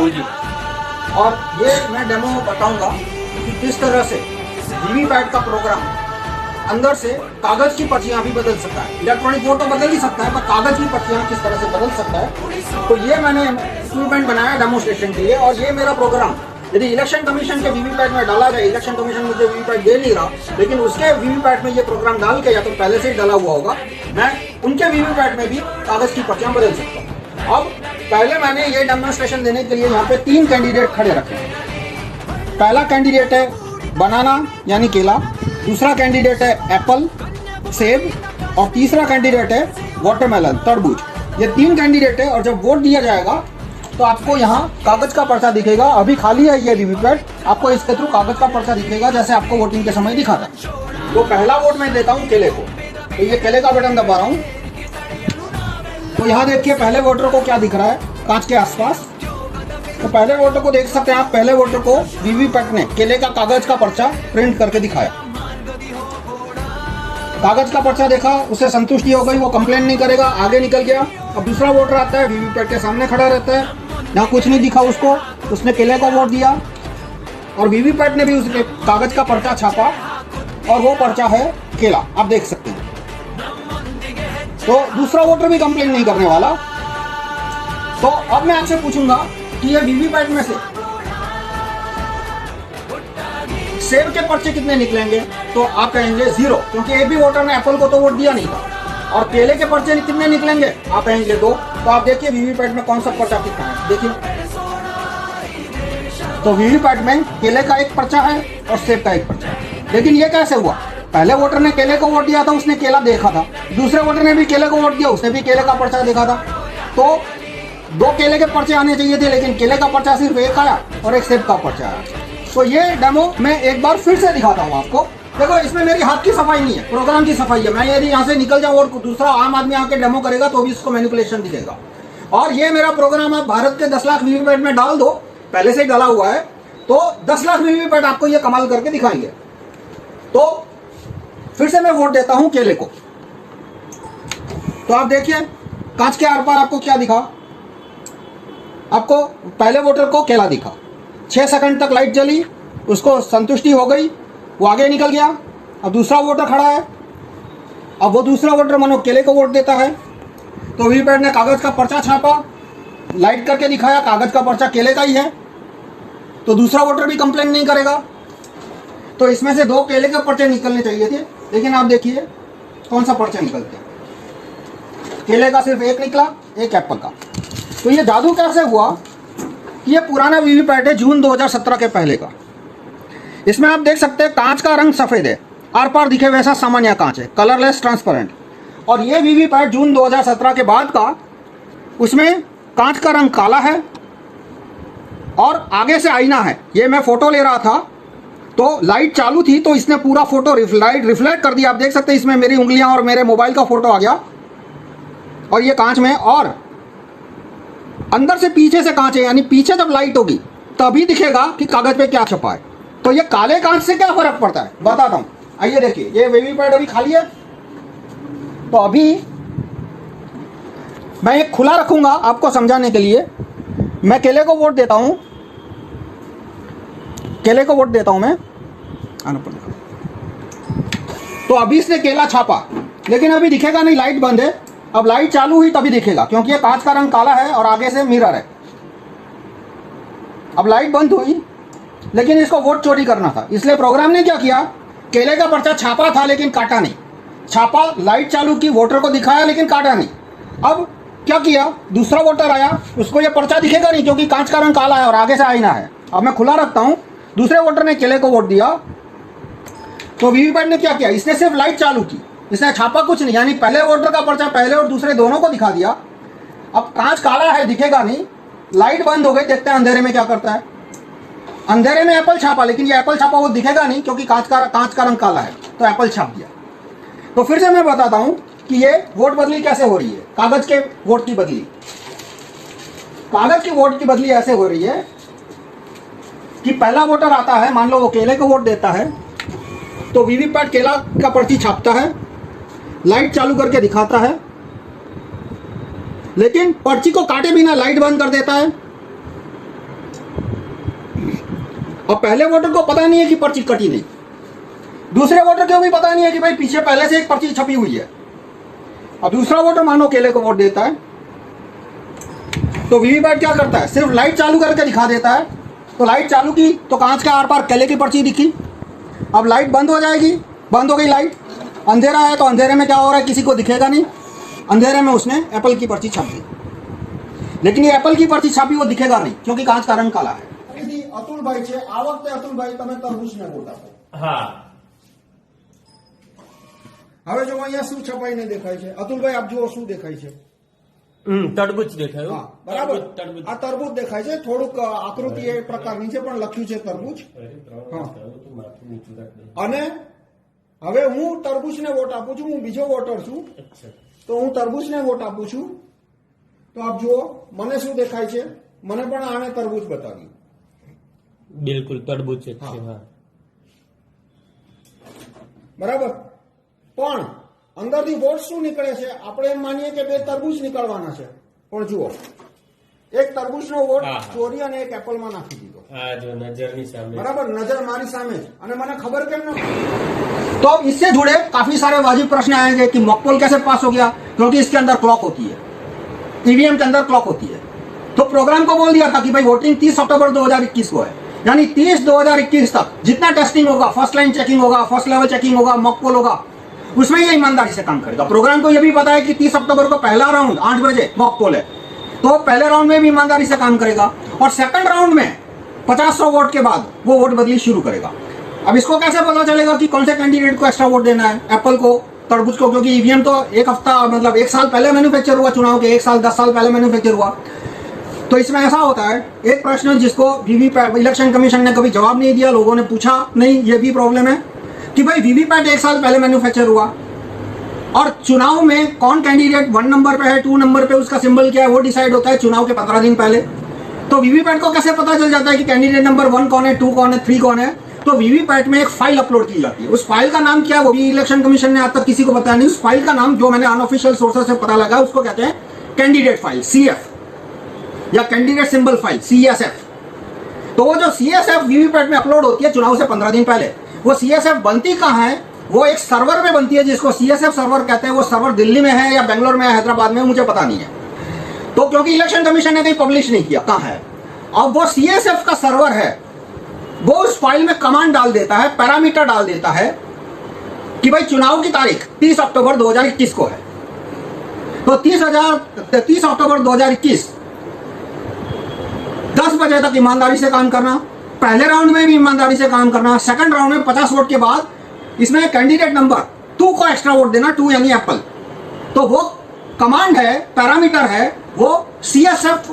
Technology और ये मैं डेमो बताऊंगा कि किस तरह से वीवीपैट का प्रोग्राम अंदर से कागज की पर्चियां भी बदल सकता है। इलेक्ट्रॉनिक वोट तो बदल ही सकता है, पर कागज की पर्चियां किस तरह से बदल सकता है। तो ये मैंने इक्विपमेंट बनाया डेमोस्ट्रेशन के लिए और ये मेरा प्रोग्राम यदि इलेक्शन कमीशन के वीवीपैट में डाला जाए, इलेक्शन कमीशन मुझे वीवीपैट दे नहीं रहा, लेकिन उसके वीवीपैट में ये प्रोग्राम डाल के या तो पहले से ही डाला हुआ होगा, मैं उनके वीवीपैट में भी कागज की पर्चियां बदल सकता हूँ। अब पहले मैंने ये डेमोन्स्ट्रेशन देने के लिए यहाँ पे 3 कैंडिडेट खड़े रखे हैं। पहला कैंडिडेट है बनाना यानी केला, दूसरा कैंडिडेट है एप्पल सेब और तीसरा कैंडिडेट है वाटरमेलन तरबूज। ये 3 कैंडिडेट है और जब वोट दिया जाएगा तो आपको यहाँ कागज का पर्चा दिखेगा। अभी खाली है ये वीवीपैट, आपको इसके थ्रू कागज का पर्चा दिखेगा जैसे आपको वोटिंग के समय दिखा था। तो पहला वोट मैं देता हूँ केले को, तो ये केले का बटन दबा रहा हूँ। तो यहाँ देखिए पहले वोटर को क्या दिख रहा है कांच के आसपास। तो पहले वोटर को देख सकते हैं आप, पहले वोटर को वीवीपैट ने केले का कागज का पर्चा प्रिंट करके दिखाया। कागज का पर्चा देखा, उसे संतुष्टि हो गई, वो कंप्लेन नहीं करेगा, आगे निकल गया। अब दूसरा वोटर आता है, वीवीपैट के सामने खड़ा रहता है, यहाँ कुछ नहीं दिखा उसको, उसने केले को वोट दिया और वीवीपैट ने भी उसके कागज का पर्चा छापा और वो पर्चा है केला, आप देख सकते हैं। तो दूसरा वोटर भी कंप्लेन नहीं करने वाला। तो अब मैं आपसे पूछूंगा कि ये वीवीपैट में से सेब के पर्चे कितने निकलेंगे, तो आप कहेंगे 0, क्योंकि एक भी वोटर ने एप्पल को तो वोट दिया नहीं था। और केले के पर्चे कितने निकलेंगे, आप कहेंगे 2। तो आप देखिए वीवीपैट में कौन सा पर्चा कितना है, देखिए। तो वीवीपैट में केले का एक पर्चा है और सेब का एक पर्चा है। लेकिन ये कैसे हुआ, पहले वोटर ने केले को वोट दिया था, उसने केला देखा था, दूसरे वोटर ने भी केले को वोट दिया, उसने भी केले का पर्चा देखा था। तो 2 केले के पर्चे आने चाहिए थे, लेकिन केले का पर्चा सिर्फ एक आया और एक सेब का पर्चा आया। तो ये डेमो मैं एक बार फिर से दिखाता हूँ आपको। देखो इसमें मेरी हाथ की सफाई नहीं है, प्रोग्राम की सफाई है। मैं यदि यहाँ से निकल जाऊँ और दूसरा आम आदमी आके डेमो करेगा तो भी इसको मैनिपुलेशन दिखेगा। और ये मेरा प्रोग्राम आप भारत के 10 लाख वीवीपैट में डाल दो, पहले से ही डाला हुआ है, तो 10 लाख वीवीपैट आपको ये कमाल करके दिखाएंगे। तो फिर से मैं वोट देता हूँ केले को। तो आप देखिए कांच के आर पार आपको क्या दिखा, आपको पहले वोटर को केला दिखा, 6 सेकंड तक लाइट जली, उसको संतुष्टि हो गई, वो आगे निकल गया। अब दूसरा वोटर खड़ा है, अब वो दूसरा वोटर मानो केले को वोट देता है। तो वीवीपैट ने कागज का पर्चा छापा, लाइट करके दिखाया, कागज का पर्चा केले का ही है, तो दूसरा वोटर भी कंप्लेन नहीं करेगा। तो इसमें से 2 केले के पर्चे निकलने चाहिए थे, लेकिन आप देखिए कौन सा पर्चा निकलते हैं, केले का सिर्फ एक निकला, एक एप्पल का। तो ये जादू कैसे हुआ, ये पुराना वीवीपैट है जून 2017 के पहले का। इसमें आप देख सकते हैं कांच का रंग सफेद है, आर पार दिखे वैसा सामान्य कांच है, कलरलेस ट्रांसपेरेंट। और ये वीवीपैट जून 2017 के बाद का, उसमें कांच का रंग काला है और आगे से आईना है। ये मैं फोटो ले रहा था तो लाइट चालू थी, तो इसने पूरा फोटो रिफ्लेक्ट कर दिया। आप देख सकते हैं इसमें मेरी उंगलियां और मेरे मोबाइल का फोटो आ गया और ये कांच में, और अंदर से पीछे से कांच है, यानी पीछे जब लाइट होगी तभी दिखेगा कि कागज पे क्या छपा है। तो ये काले कांच से क्या फर्क पड़ता है बताता हूं, आइए देखिए। ये वीवीपैट अभी खाली है, तो अभी मैं ये खुला रखूंगा आपको समझाने के लिए। मैं केले को वोट देता हूं, केले को वोट देता हूं मैं, आना पड़ेगा। तो अभी इसने केला छापा, लेकिन अभी दिखेगा नहीं, लाइट बंद है। अब लाइट चालू हुई तभी दिखेगा, क्योंकि ये कांच का रंग काला है और आगे से मिरर है। अब लाइट बंद हुई, लेकिन इसको वोट चोरी करना था, इसलिए प्रोग्राम ने क्या किया, केले का पर्चा छापा था लेकिन काटा नहीं, छापा, लाइट चालू की, वोटर को दिखाया लेकिन काटा नहीं। अब क्या किया, दूसरा वोटर आया, उसको ये पर्चा दिखेगा नहीं क्योंकि कांच का रंग काला है और आगे से आईना है। अब मैं खुला रखता हूं, दूसरे वोटर ने केले को वोट दिया, तो वीवीपैट ने क्या किया, इसने सिर्फ लाइट चालू की, इसने छापा कुछ नहीं, यानी पहले वोटर का पर्चा पहले और दूसरे दोनों को दिखा दिया। अब कांच काला है, दिखेगा नहीं, लाइट बंद हो गई, देखते हैं अंधेरे में क्या करता है। अंधेरे में एप्पल छापा, लेकिन ये एप्पल छापा वो दिखेगा नहीं क्योंकि कांच का रंग काला है, तो एप्पल छाप दिया। तो फिर से मैं बताता हूं कि ये वोट बदली कैसे हो रही है, कागज के वोट की बदली। कागज की वोट की बदली ऐसे हो रही है कि पहला वोटर आता है, मान लो वो केले को वोट देता है, तो वीवीपैट केला का पर्ची छापता है, लाइट चालू करके दिखाता है, लेकिन पर्ची को काटे बिना लाइट बंद कर देता है अब पहले वोटर को पता नहीं है कि पर्ची कटी नहीं, दूसरे वोटर को भी पता नहीं है कि भाई पीछे पहले से एक पर्ची छपी हुई है। अब दूसरा वोटर मानो केले को वोट देता है, तो वीवीपैट क्या करता है, सिर्फ लाइट चालू करके दिखा देता है। तो लाइट चालू की तो कांच के आर पार केले की पर्ची दिखी। अब लाइट बंद हो जाएगी, बंद हो गई लाइट, अंधेरा है तो अंधेरे में क्या हो रहा है किसी को दिखेगा नहीं, अंधेरे में उसने एप्पल की पर्ची छाप दी। लेकिन ये एप्पल की पर्ची छापी वो दिखेगा नहीं क्योंकि कांच का रंग काला है। अतुल भाई છે આ વખતે અતુલ ભાઈ તમે તરબૂચને વોટ આપો। હા, હવે જો અહીંયા શું છપાઈને દેખાય છે અતુલ ભાઈ, આપ જુઓ શું દેખાય છે? તરબૂચ દેખાયું। હા બરાબર, આ તરબૂચ દેખાય છે, થોડુંક આકૃતિ એ પ્રકારની છે પણ લખ્યું છે તરબૂચ। હા, અને હવે હું તરબૂચને વોટ આપું છું, હું બીજો વોટર છું તો હું તરબૂચને વોટ આપું છું। તો આપ જુઓ મને શું દેખાય છે, મને પણ આને તરબૂચ બતાવ્યું। બિલકુલ તરબૂચ જ છે। હા બરાબર, પણ અંદરથી વોટ શું નીકળે છે, આપણે એમ માનીએ કે બે તરબૂચ નીકળવાના છે, પણ જુઓ એક તરબૂચનો વોટ ચોરી અને એક એપલમાં નાખી દીધો। આ જો નજરની સામે, બરાબર, नजर मारी सामने અને મને खबर કેમ न। तो इससे जुड़े काफी सारे वाजिब प्रश्न आएंगे कि मॉकपोल कैसे पास हो गया, क्योंकि इसके अंदर क्लॉक होती है, ईवीएम के अंदर क्लॉक होती है। तो प्रोग्राम को बोल दिया था कि भाई वोटिंग 30 अक्टूबर 2021 को है, यानी 30/2021 तक जितना टेस्टिंग होगा, फर्स्ट लाइन चेकिंग होगा, फर्स्ट लेवल चेकिंग होगा, मॉकपोल होगा, उसमें ये ईमानदारी से काम करेगा। प्रोग्राम को ये भी पता है कि 30 अक्टूबर को पहला राउंड 8 बजे मॉकपोल है, तो पहले राउंड में भी ईमानदारी से काम करेगा और सेकंड राउंड में 50-100 वोट के बाद वो वोट बदली शुरू करेगा। अब इसको कैसे पता चलेगा कि कौन से कैंडिडेट को एक्स्ट्रा वोट देना है, एप्पल को, तरबूज को, क्योंकि ईवीएम तो एक हफ्ता मतलब 1 साल पहले मैन्युफैक्चर हुआ, चुनाव के 1 साल 10 साल पहले मैन्युफैक्चर हुआ। तो इसमें ऐसा होता है, एक प्रश्न जिसको वीवीपैट इलेक्शन कमीशन ने कभी जवाब नहीं दिया, लोगों ने पूछा नहीं, ये भी प्रॉब्लम है कि भाई वीवीपैट 1 साल पहले मैन्युफैक्चर हुआ और चुनाव में कौन कैंडिडेट 1 नंबर पे है, 2 नंबर पे उसका सिंबल क्या है, वो डिसाइड होता है चुनाव के 15 दिन पहले। तो वीवीपैट को कैसे पता चल जाता है कि कैंडिडेट नंबर 1 कौन है, 2 कौन है, 3 कौन है? तो वीवीपैट में एक फाइल अपलोड की जाती है, उस फाइल का नाम क्या है वो भी इलेक्शन कमीशन ने आज तक किसी को बताया नहीं। उस फाइल का नाम जो मैंने अनऑफिशियल सोर्सेस से पता लगा उसको कहते हैं कैंडिडेट फाइल, CF, या कैंडिडेट सिंबल फाइल, CSF। तो वो जो CSF वीवीपैट में अपलोड होती है चुनाव से 15 दिन पहले, वो CSF बनती कहाँ है, वो एक सर्वर में बनती है जिसको CSF सर्वर कहते हैं। वो सर्वर दिल्ली में है या बेंगलोर में है, हैदराबाद में, मुझे पता नहीं है, तो क्योंकि इलेक्शन कमीशन ने कहीं पब्लिश नहीं किया कहाँ है। अब वो CSF का सर्वर है, वो उस फाइल में कमांड डाल देता है, पैरामीटर डाल देता है कि भाई चुनाव की तारीख 30 अक्टूबर 2021 को है, तो 30 अक्टूबर 2021 10 बजे तक ईमानदारी से काम करना, पहले राउंड में भी ईमानदारी से काम करना, सेकंड राउंड में 50 वोट के बाद इसमें कैंडिडेट नंबर 2 को एक्स्ट्रा वोट देना, 2 यानी एप्पल। तो वो कमांड है, पैरामीटर है, वो CSF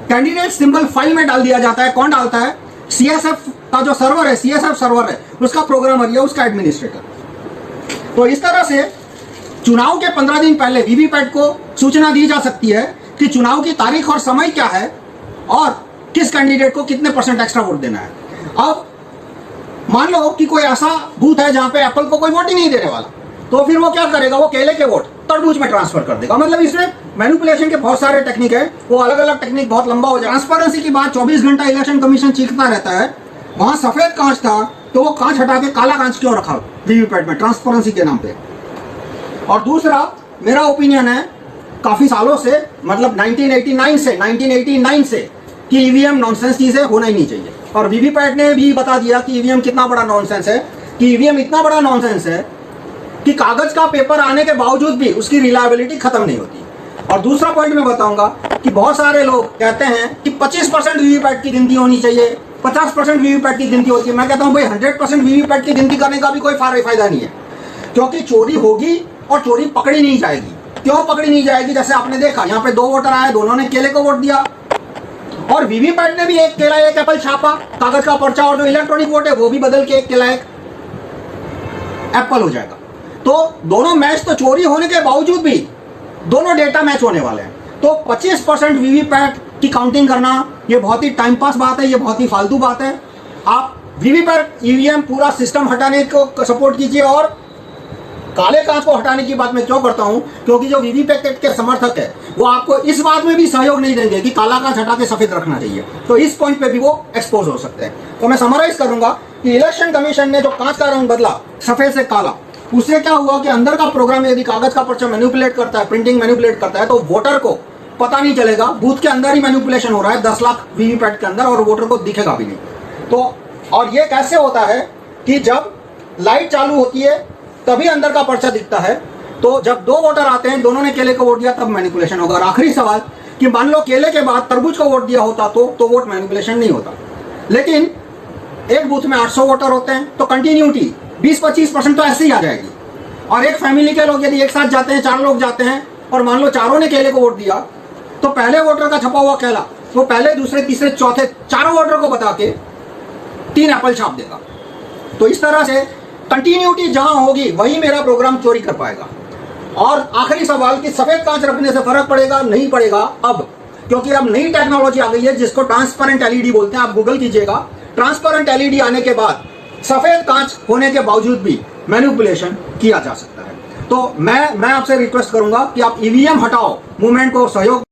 कैंडिडेट सिंबल फाइल में डाल दिया जाता है। कौन डालता है? CSF का जो सर्वर है, CSF सर्वर है, उसका प्रोग्रामर या उसका एडमिनिस्ट्रेटर। तो इस तरह से चुनाव के 15 दिन पहले वीवीपैट को सूचना दी जा सकती है कि चुनाव की तारीख और समय क्या है और किस कैंडिडेट को कितने % एक्स्ट्रा वोट देना है। अब मान लो कि कोई ऐसा बूथ है जहां पे एप्पल को कोई वोट ही नहीं देने वाला, तो फिर वो क्या करेगा, वो केले के वोट तरबूज में ट्रांसफर कर देगा। मतलब इसमें मैनिपुलेशन के बहुत सारे टेक्निक है, वो अलग अलग टेक्निक बहुत लंबा हो जाए। ट्रांसपेरेंसी की बात 24 घंटा इलेक्शन कमीशन चीखता रहता है, वहां सफेद कांच था तो वो कांच हटा के काला कांच क्यों रखा वीवीपैट में, ट्रांसपेरेंसी के नाम पे। और दूसरा मेरा ओपिनियन है काफी सालों से, मतलब 1989 से कि ईवीएम नॉनसेंस चीजें होना ही नहीं चाहिए। और वीवीपैट ने भी बता दिया कि ईवीएम कितना बड़ा नॉनसेंस है, कि ईवीएम इतना बड़ा नॉनसेंस है कि कागज का पेपर आने के बावजूद भी उसकी रिलायबिलिटी खत्म नहीं होती। और दूसरा पॉइंट मैं बताऊंगा कि बहुत सारे लोग कहते हैं कि 25% वीवीपैट की गिनती होनी चाहिए, 50% वीवीपैट की गिनती होती है। मैं कहता हूं भाई 100% वीवीपैट की गिनती करने का भी कोई फायदा नहीं है, क्योंकि चोरी होगी और चोरी पकड़ी नहीं जाएगी। क्यों पकड़ी नहीं जाएगी? जैसे आपने देखा यहाँ पे 2 वोटर आए, दोनों ने केले को वोट दिया और वीवीपैट ने भी एक केला एक एप्पल छापा, कागज का पर्चा, और जो इलेक्ट्रॉनिक वोट है वो भी बदल के एक केला एक एप्पल हो जाएगा। तो दोनों मैच तो चोरी होने के बावजूद भी दोनों डेटा मैच होने वाले हैं। तो 25% वीवीपैट की काउंटिंग करना ये बहुत ही टाइम पास बात है, ये बहुत ही फालतू बात है। आप वीवीपैट ईवीएम पूरा सिस्टम हटाने को सपोर्ट कीजिए और काले कांच को हटाने की बात मैं क्यों करता हूं, क्योंकि जो वीवीपैट के समर्थक है वो आपको इस बात में भी सहयोग नहीं देंगे कि काला कांच हटा के सफेद रखना चाहिए, तो इस पॉइंट पे भी वो एक्सपोज हो सकते हैं। तो मैं समराइज करूंगा कि इलेक्शन कमीशन ने जो कांच का रंग बदला सफेद से काला, उससे क्या हुआ कि अंदर का प्रोग्राम यदि कागज का पर्चा मैनिपुलेट करता है, प्रिंटिंग मैनिपुलेट करता है, तो वोटर को पता नहीं चलेगा, बूथ के अंदर ही मैनिपुलेशन हो रहा है 10 लाख वीवीपैट के अंदर, और वोटर को दिखेगा भी नहीं। तो और ये कैसे होता है कि जब लाइट चालू होती है तभी अंदर का पर्चा दिखता है, तो जब दो वोटर आते हैं, दोनों ने केले को वोट दिया, तब मैनिपुलेशन होगा। और आखिरी सवाल कि मान लो केले के बाद तरबूज को वोट दिया होता तो वोट मैनिपुलेशन नहीं होता। लेकिन एक बूथ में 800 वोटर होते हैं, तो कंटिन्यूटी 20-25% तो ऐसे ही आ जाएगी। और एक फैमिली के लोग यदि एक साथ जाते हैं, 4 लोग जाते हैं, और मान लो चारों ने केले को वोट दिया, तो पहले वोटर का छपा हुआ केला वो पहले, दूसरे, तीसरे, चौथे चारों वोटर को बता के 3 एप्पल छाप देगा। तो इस तरह से कंटिन्यूटी जहां होगी वही मेरा प्रोग्राम चोरी कर पाएगा। और आखिरी सवाल कि सफेद कांच रखने से फर्क पड़ेगा नहीं पड़ेगा, अब क्योंकि अब नई टेक्नोलॉजी आ गई है जिसको ट्रांसपेरेंट एलईडी बोलते हैं, आप गूगल कीजिएगा। ट्रांसपेरेंट एलईडी आने के बाद सफेद कांच होने के बावजूद भी मैनिपुलेशन किया जा सकता है। तो मैं आपसे रिक्वेस्ट करूंगा कि आप ईवीएम हटाओ मूवमेंट को सहयोग